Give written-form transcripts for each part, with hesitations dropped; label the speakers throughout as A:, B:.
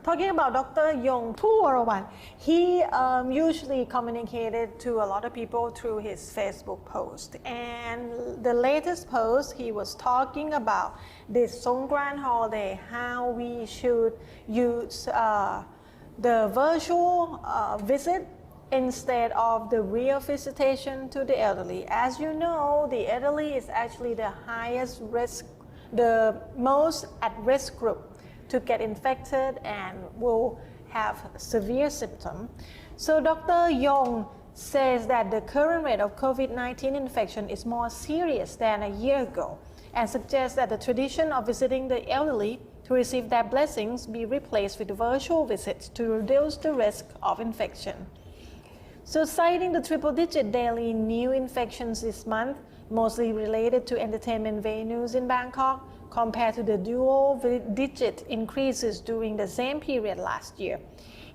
A: talking about Dr. Yong 201, he usually communicated to a lot of people through his Facebook post. And the latest post, he was talking about this Songkran holiday, how we should use the virtual visit instead of the real visitation to the elderly. As you know, the elderly is actually the highest risk, the most at-risk group to get infected and will have severe symptoms. So Dr. Yong says that the current rate of COVID-19 infection is more serious than a year ago and suggests that the tradition of visiting the elderly to receive their blessings be replaced with virtual visits to reduce the risk of infection. So citing the triple-digit daily new infections this month, mostly related to entertainment venues in Bangkok, compared to the dual-digit increases during the same period last year.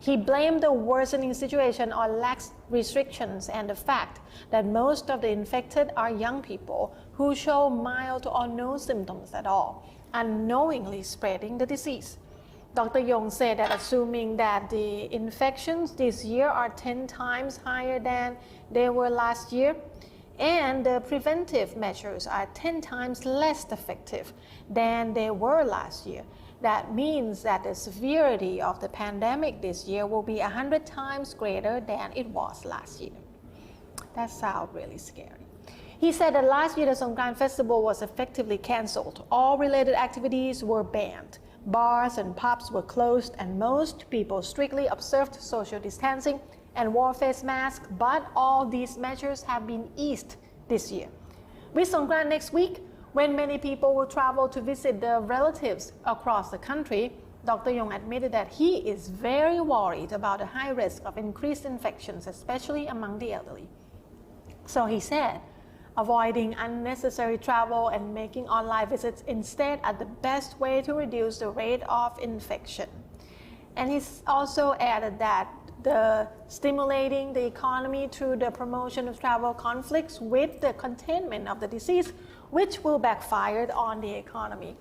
A: He blamed the worsening situation on lax restrictions and the fact that most of the infected are young people who show mild or no symptoms at all, unknowingly spreading the disease. Dr. Yong said that assuming that the infections this year are 10 times higher than they were last year, and the preventive measures are 10 times less effective than they were last year. That means that the severity of the pandemic this year will be 100 times greater than it was last year. That sounds really scary. He said that last year the Songkran festival was effectively cancelled. All related activities were banned. Bars and pubs were closed and most people strictly observed social distancing and wore face masks, but all these measures have been eased this year. With Songkran next week, when many people will travel to visit their relatives across the country, Dr. Yong admitted that he is very worried about the high risk of increased infections, especially among the elderly. So he said, avoiding unnecessary travel and making online visits instead are the best way to reduce the rate of infection. And he's also added that the stimulating the economy through the promotion of travel conflicts with the containment of the disease, which will backfire on the economy.